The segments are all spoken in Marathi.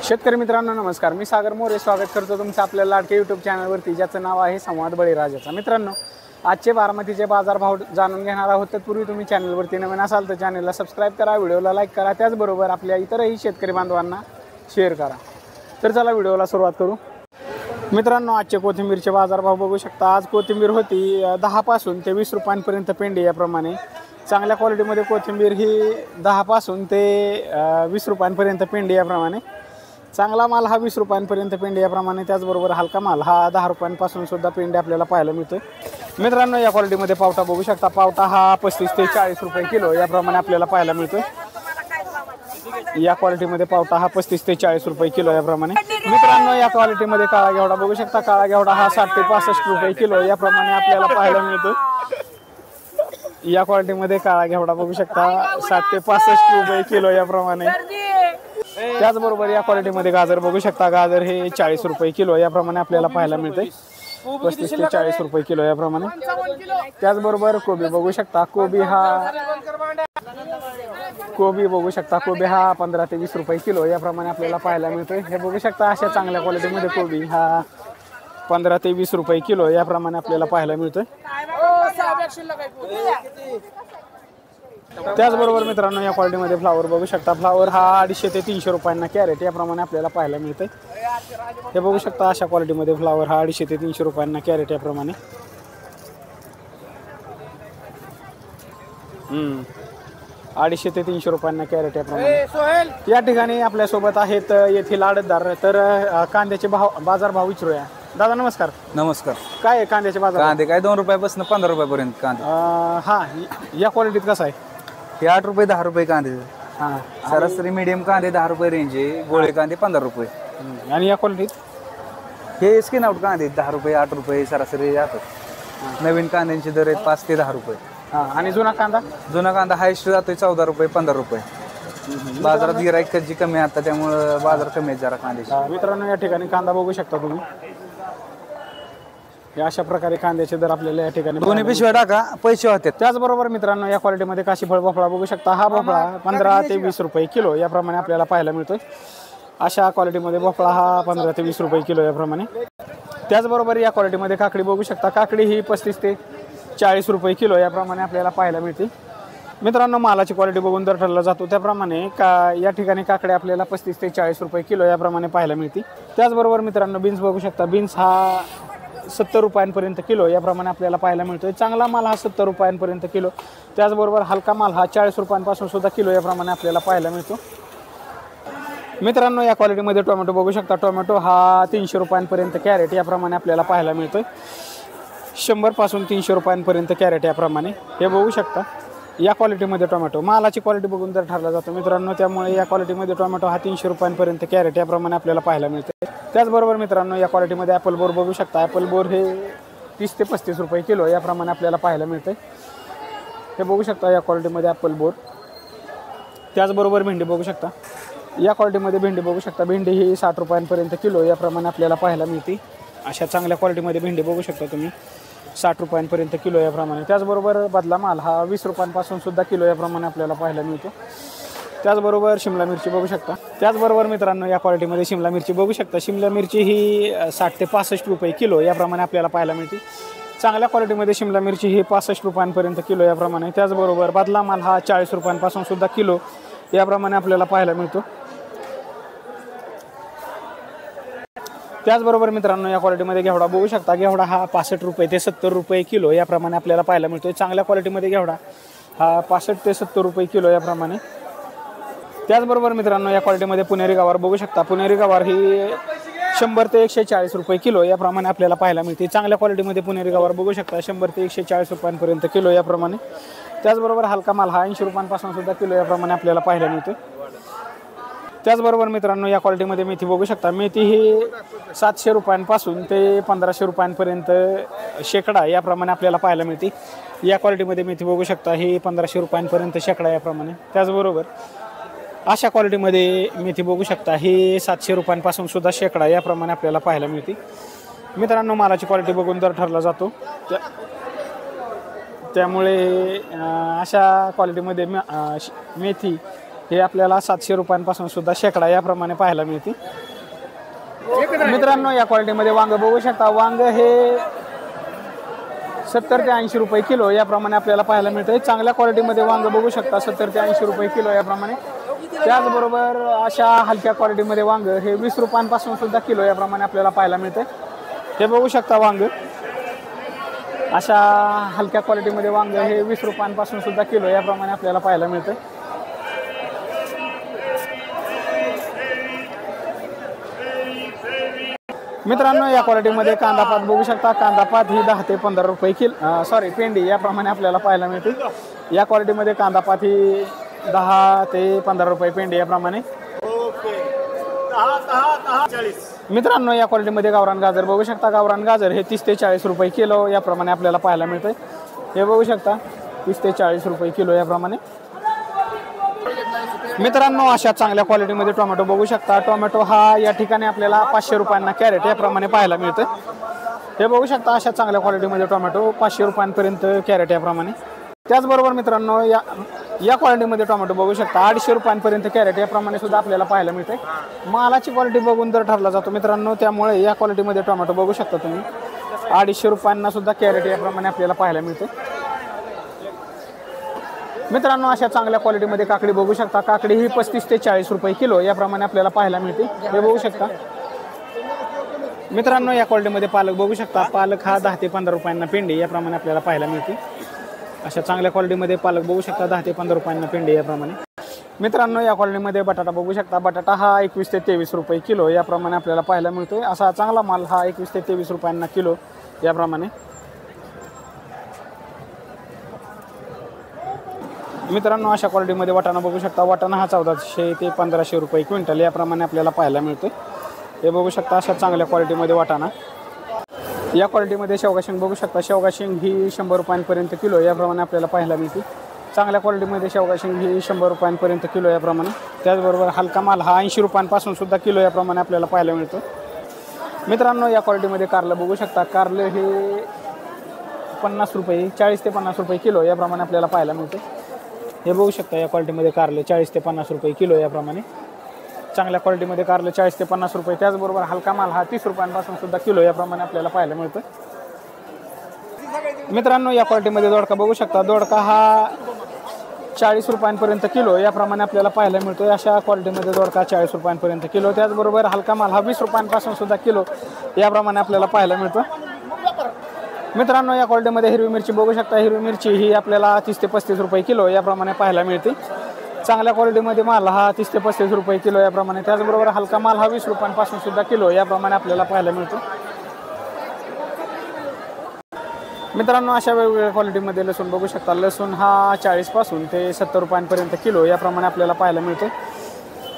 शेतकरी मित्रांनो नमस्कार, मी सागर मोरे स्वागत करतो तुमचं आपल्या लाडके यूट्यूब चॅनलवरती, ज्याचं नाव आहे संवाद बळीराजाचा। मित्रांनो, आजचे बारामतीचे बाजारभाव जाणून घेणार आहोत। तत्पूर्वी तुम्ही चॅनलवरती नवीन असाल तर चॅनलला सबस्क्राईब करा, व्हिडिओला लाईक करा, त्याचबरोबर आपल्या इतरही शेतकरी बांधवांना शेअर करा। तर चला व्हिडिओला सुरुवात करू। मित्रांनो, आजचे कोथिंबीरचे बाजारभाव बघू शकता। आज कोथिंबीर होती 10 पासून ते 20 रुपयांपर्यंत पेंडी याप्रमाणे। चांगल्या क्वालिटीमध्ये कोथिंबीर ही 10 पासून ते 20 रुपयांपर्यंत पेंडी याप्रमाणे। चांगला माल हा 20 रुपयांपर्यंत पेंडी याप्रमाणे, त्याचबरोबर हलका माल हा 10 रुपयांपासून सुद्धा पेंडी आपल्याला पाहायला मिळतोय। मित्रांनो, या क्वालिटीमध्ये पावटा बघू शकता। पावटा हा 35 ते 40 रुपये किलो याप्रमाणे आपल्याला पाहायला मिळतोय। या क्वालिटीमध्ये पावटा हा 35 ते 40 रुपये किलो याप्रमाणे। मित्रांनो, या क्वालिटीमध्ये काळा घेवडा बघू शकता। काळा घेवडा हा 60 ते 65 रुपये किलो याप्रमाणे आपल्याला पाहायला मिळतोय। या क्वालिटीमध्ये काळा घेवडा बघू शकता 60 ते 65 रुपये किलो याप्रमाणे। त्याचबरोबर या क्वालिटीमध्ये गाजर बघू शकता। गाजर हे 40 रुपये किलो याप्रमाणे आपल्याला पाहायला मिळते। 35 ते 40 रुपये किलो याप्रमाणे। त्याचबरोबर कोबी बघू शकता। कोबी बघू शकता। कोबी हा 15 ते 20 रुपये किलो याप्रमाणे आपल्याला पाहायला मिळतोय। हे बघू शकता, अशा चांगल्या क्वालिटीमध्ये कोबी हा 15 ते 20 रुपये किलो याप्रमाणे आपल्याला पाहायला मिळतोय। त्याचबरोबर मित्रांनो, या क्वालिटीमध्ये फ्लावर बघू शकता। फ्लावर हा 250 ते 300 रुपयांना कॅरेट याप्रमाणे आपल्याला पाहायला मिळते। हे बघू शकता, अशा क्वालिटीमध्ये फ्लावर हा 250 ते 300 रुपयांना कॅरेट याप्रमाणे। 250 ते 300 रुपयांना कॅरेट याप्रमाणे। या ठिकाणी आपल्यासोबत आहेत येथील आडतदार। तर कांद्याचे बाजारभाव विचारूया। दादा नमस्कार। नमस्कार। काय आहे कांद्याचे बाजार? कांदे काय 2 रुपयापासून 15 रुपयापर्यंत कांदे। हा, या क्वालिटीत कसं आहे? हे 8 रुपये 10 रुपये कांदे। हां, सरासरी मीडियम कांदे 10 रुपये रेंज आहे। गोळे कांदे 15 रुपये। आणि या क्वालिटीत हे स्किन आउट कांदे 10 रुपये 8 रुपये सरासरी जातात। नवीन कांद्यांचे दर आहेत 5 ते 10 रुपये। हां, आणि जुना कांदा? जुना कांदा हायस्ट जातोय 14 रुपये 15 रुपये। बाजारात गिराईक कधी कमी आता, त्यामुळे बाजार कमी आहे जरा कांद्याचे। मित्रांनो, या ठिकाणी कांदा बघू शकता तुम्ही। या अशा प्रकारे कांद्याचे दर आपल्याला या ठिकाणी दोन्ही पिशव्या टाका, पैसे होते। त्याचबरोबर मित्रांनो, या क्वालिटीमध्ये काशीफळ भोपळा बघू शकता। हा भोपळा 15 ते 20 रुपये किलो याप्रमाणे आपल्याला पाहायला मिळतोय। अशा क्वालिटीमध्ये भोपळा हा 15 ते 20 रुपये किलो याप्रमाणे। त्याचबरोबर या क्वालिटीमध्ये काकडी बघू शकता। काकडी ही 35 ते 40 रुपये किलो याप्रमाणे आपल्याला पाहायला मिळते। मित्रांनो, मालाची क्वालिटी बघून दर ठरला जातो, त्याप्रमाणे या ठिकाणी काकडे आपल्याला 35 ते 40 रुपये किलो याप्रमाणे पाहायला मिळते। त्याचबरोबर मित्रांनो, बीन्स बघू शकता। बीन्स हा 70 रुपयांपर्यंत किलो याप्रमाणे आपल्याला पाहायला मिळतोय। चांगला माल हा 70 रुपयांपर्यंत किलो, त्याचबरोबर हलका माल हा 40 रुपयांपासून सुद्धा किलो याप्रमाणे आपल्याला पाहायला मिळतो। मित्रांनो, या क्वालिटीमध्ये टोमॅटो बघू शकता। टोमॅटो हा 300 रुपयांपर्यंत कॅरेट याप्रमाणे आपल्याला पाहायला मिळतोय। 100 पासून 300 रुपयांपर्यंत कॅरेट याप्रमाणे हे बघू शकता। या क्वालिटीमध्ये टोमॅटो, मालाची क्वालिटी बघून दर ठरला जातो मित्रांनो, त्यामुळे या क्वालिटीमध्ये टोमॅटो हा 300 रुपयांपर्यंत कॅरेट याप्रमाणे आपल्याला पाहायला मिळते। त्याचबरोबर मित्रांनो, या क्वालिटीमध्ये ॲपल बोर बघू शकता। ॲपल बोर हे 30 ते 35 रुपये किलो याप्रमाणे आपल्याला पाहायला मिळते। हे बघू शकता या क्वालिटीमध्ये ॲपल बोर। त्याचबरोबर भेंडी बघू शकता। या क्वालिटीमध्ये भेंडी बघू शकता। भेंडी ही 60 रुपयांपर्यंत किलो याप्रमाणे आपल्याला पाहायला मिळते। अशा चांगल्या क्वालिटीमध्ये भेंडी बघू शकता तुम्ही, 60 रुपयांपर्यंत किलो याप्रमाणे। त्याचबरोबर बदला माल हा 20 रुपयांपासून सुद्धा किलो याप्रमाणे आपल्याला पाहायला मिळतो। त्याचबरोबर शिमला मिरची बघू शकता। त्याचबरोबर मित्रांनो, या क्वालिटीमध्ये शिमला मिरची बघू शकता। शिमला मिरची ही 60 ते 65 रुपये किलो याप्रमाणे आपल्याला पाहायला मिळते। चांगल्या क्वालिटीमध्ये शिमला मिरची ही 65 रुपयांपर्यंत किलो याप्रमाणे। त्याचबरोबर बदला माल हा 40 रुपयांपासून सुद्धा किलो याप्रमाणे आपल्याला पाहायला मिळतो। त्याचबरोबर मित्रांनो, या क्वालिटीमध्ये घेवडा बघू शकता। घेवडा हा 65 रुपये ते 70 रुपये किलो याप्रमाणे आपल्याला पाहायला मिळतो। चांगल्या क्वालिटीमध्ये घेवडा हा 65 ते 70 रुपये किलो याप्रमाणे। त्याचबरोबर मित्रांनो, या क्वालिटीमध्ये पुणेरी गवार बघू शकता। पुणेरी गवार ही 100 ते 140 रुपये किलो याप्रमाणे आपल्याला पाहायला मिळते। चांगल्या क्वालिटीमध्ये पुणेरी गवार बघू शकता। 100 ते 140 रुपयांपर्यंत किलो याप्रमाणे। त्याचबरोबर हलका माल हा 80 रुपयांपासून सुद्धा किलो याप्रमाणे आपल्याला पाहायला मिळते। त्याचबरोबर मित्रांनो, या क्वालिटीमध्ये मेथी बघू शकता। मेथी ही 700 रुपयांपासून ते 1500 रुपयांपर्यंत शेकडा याप्रमाणे आपल्याला पाहायला मिळते। या क्वालिटीमध्ये मेथी बघू शकता। ही 1500 रुपयांपर्यंत शेकडा याप्रमाणे। त्याचबरोबर अशा क्वालिटीमध्ये मेथी बघू शकता। ही 700 रुपयांपासून सुद्धा शेकडा याप्रमाणे आपल्याला पाहायला मिळते। मित्रांनो, मालाची क्वालिटी बघून दर ठरला जातो, त्यामुळे अशा क्वालिटीमध्ये मेथी हे आपल्याला 700 रुपयांपासून सुद्धा शेकडा याप्रमाणे पाहायला मिळते। मित्रांनो या क्वालिटीमध्ये वांग बघू शकता, वांग हे 70 ते 80 रुपये किलो याप्रमाणे आपल्याला पाहायला मिळतं। चांगल्या क्वालिटीमध्ये वांग बघू शकता 70 ते 80 रुपये किलो याप्रमाणे। त्याचबरोबर अशा हलक्या क्वालिटीमध्ये वांग हे 20 रुपयांपासून सुद्धा किलो याप्रमाणे आपल्याला पाहायला मिळते। हे बघू शकता वांग अशा हलक्या क्वालिटीमध्ये वांग हे 20 रुपयांपासून सुद्धा किलो याप्रमाणे आपल्याला पाहायला मिळते। मित्रांनो या क्वालिटीमध्ये कांदापात बघू शकता, कांदापात ही 10 ते 15 रुपये किलो पेंडी याप्रमाणे आपल्याला पाहायला मिळते। या क्वालिटीमध्ये कांदापात ही 10 ते 15 रुपये पेंडी याप्रमाणे। मित्रांनो या क्वालिटीमध्ये गावरान गाजर बघू शकता, गावरान गाजर हे 30 ते 40 रुपये किलो याप्रमाणे आपल्याला पाहायला मिळते। हे बघू शकता 30 ते 40 रुपये किलो याप्रमाणे। मित्रांनो अशा चांगल्या क्वालिटीमध्ये टोमॅटो बघू शकता, टोमॅटो हा या ठिकाणी आपल्याला 500 रुपयांना कॅरेट याप्रमाणे पाहायला मिळतं। हे बघू शकता अशा चांगल्या क्वालिटीमध्ये टोमॅटो 500 रुपयांपर्यंत कॅरेट याप्रमाणे। त्याचबरोबर मित्रांनो या क्वालिटीमध्ये टोमॅटो बघू शकता 250 रुपयांपर्यंत कॅरेट याप्रमाणे सुद्धा आपल्याला पाहायला मिळते। मालाची क्वालिटी बघून दर ठरला जातो मित्रांनो, त्यामुळे या क्वालिटीमध्ये टोमॅटो बघू शकता तुम्ही 250 रुपयांना सुद्धा कॅरेट याप्रमाणे आपल्याला पाहायला मिळते। मित्रांनो अशा चांगल्या क्वालिटीमध्ये काकडी बघू शकता, काकडी ही 35 ते 40 रुपये किलो याप्रमाणे आपल्याला पाहायला मिळते। हे बघू शकता मित्रांनो या क्वालिटीमध्ये पालक बघू शकता, पालक हा 10 ते 15 रुपयांना पेंडी याप्रमाणे आपल्याला पाहायला मिळते। अशा चांगल्या क्वालिटीमध्ये पालक बघू शकता 10 ते 15 रुपयांना पेंडी याप्रमाणे। मित्रांनो या क्वालिटीमध्ये बटाटा बघू शकता, बटाटा हा 21 ते 23 रुपये किलो याप्रमाणे आपल्याला पाहायला मिळतोय। असा चांगला माल हा 21 ते 23 रुपयांना किलो याप्रमाणे। मित्रांनो अशा क्वालिटीमध्ये वाटाणा बघू शकता, वाटाणा हा 1400 ते 1500 रुपये क्विंटल याप्रमाणे आपल्याला पाहायला मिळतोय। हे बघू शकता अशा चांगल्या क्वालिटीमध्ये वाटाणा। या क्वालिटीमध्ये शेवगा बघू शकता, शेवगा ही 100 रुपयांपर्यंत किलो याप्रमाणे आपल्याला पाहायला मिळते। चांगल्या क्वालिटीमध्ये शेवगा ही 100 रुपयांपर्यंत किलो याप्रमाणे। त्याचबरोबर हलका माल हा 80 रुपयांपासून सुद्धा किलो याप्रमाणे आपल्याला पाहायला मिळतो। मित्रांनो या क्वालिटीमध्ये कारलं बघू शकता, कारलं हे 50 रुपये 40 ते 50 रुपये किलो याप्रमाणे आपल्याला पाहायला मिळते। हे बघू शकता या क्वालिटीमध्ये कारले 40 ते 50 रुपये किलो याप्रमाणे। चांगल्या क्वालिटीमध्ये कारले 40 ते 50 रुपये। त्याचबरोबर हलका माल हा 30 रुपयांपासून सुद्धा किलो याप्रमाणे आपल्याला पाहायला मिळतो। मित्रांनो या क्वालिटीमध्ये दोडका बघू शकता, दोडका हा 40 रुपयांपर्यंत किलो याप्रमाणे आपल्याला पाहायला मिळतो। अशा क्वालिटीमध्ये दोडका 40 रुपयांपर्यंत किलो। त्याचबरोबर हलका माल हा 20 रुपयांपासून सुद्धा किलो याप्रमाणे आपल्याला पाहायला मिळतो। मित्रांनो या क्वालिटीमध्ये हिरवी मिरची बघू शकता, हिरवी मिरची ही आपल्याला 30 ते 35 रुपये किलो याप्रमाणे पाहायला मिळते। चांगल्या क्वालिटीमध्ये माल हा 30 ते 35 रुपये किलो याप्रमाणे। त्याचबरोबर हलका माल हा 20 रुपयांपासून सुद्धा किलो याप्रमाणे आपल्याला पाहायला मिळतो। मित्रांनो अशा वेगवेगळ्या क्वालिटीमध्ये लसूण बघू शकता, लसूण हा 40 पासून ते 70 रुपयांपर्यंत किलो याप्रमाणे आपल्याला पाहायला मिळतो।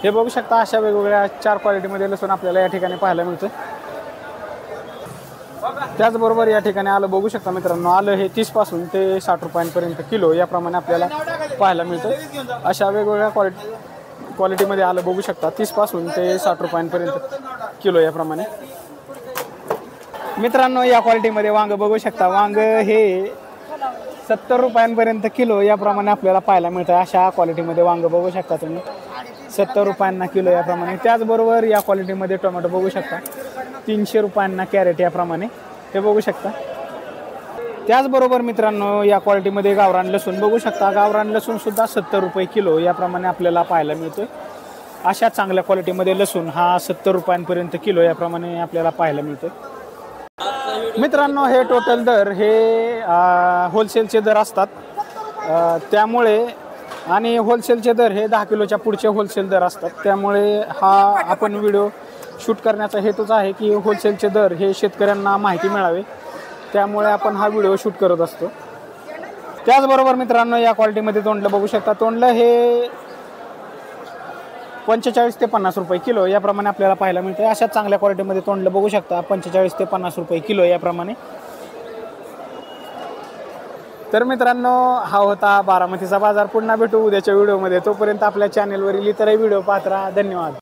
हे बघू शकता अशा वेगवेगळ्या 4 क्वालिटीमध्ये लसूण आपल्याला या ठिकाणी पाहायला मिळतं। त्याचबरोबर या ठिकाणी आलं बघू शकता मित्रांनो, आलं हे 30 पासून ते 60 रुपयांपर्यंत किलो याप्रमाणे आपल्याला पाहायला मिळतं। अशा वेगवेगळ्या क्वालिटीमध्ये आलं बघू शकता 30 पासून ते 60 रुपयांपर्यंत किलो याप्रमाणे। मित्रांनो या क्वालिटीमध्ये वांग बघू शकता, वांग हे 70 रुपयांपर्यंत किलो याप्रमाणे आपल्याला पाहायला मिळतं। अशा क्वालिटीमध्ये वांग बघू शकता तुम्ही 70 रुपयांना किलो याप्रमाणे। त्याचबरोबर या क्वालिटीमध्ये टोमॅटो बघू शकता 300 रुपयांना कॅरेट याप्रमाणे हे बघू शकता। त्याचबरोबर मित्रांनो या क्वालिटीमध्ये गावरान लसूण बघू शकता, गावरान लसूण सुद्धा 70 रुपये किलो याप्रमाणे आपल्याला पाहायला मिळतोय। अशा चांगल्या क्वालिटीमध्ये लसूण हा 70 रुपयांपर्यंत किलो याप्रमाणे आपल्याला पाहायला मिळतोय। मित्रांनो हे टोटल दर हे होलसेलचे दर असतात, त्यामुळे आणि होलसेलचे दर हे 10 किलोच्या पुढचे होलसेल दर असतात। त्यामुळे हा आपण व्हिडिओ शूट करण्याचा हेतूच आहे की होलसेलचे दर हे शेतकऱ्यांना माहिती मिळावे, त्यामुळे आपण हा व्हिडिओ शूट करत असतो। त्याचबरोबर मित्रांनो या क्वालिटीमध्ये तोंडलं बघू शकता, तोंडलं हे 45 ते 50 रुपये किलो याप्रमाणे आपल्याला पाहायला मिळते। अशा चांगल्या क्वालिटीमध्ये तोंडलं बघू शकता 45 ते 50 रुपये किलो याप्रमाणे। तर मित्रांनो हा होता बारामतीचा बाजार। पुन्हा भेटू उद्याच्या व्हिडिओमध्ये, तोपर्यंत आपल्या चॅनलवरील इतरही व्हिडिओ पाहत राहा। धन्यवाद।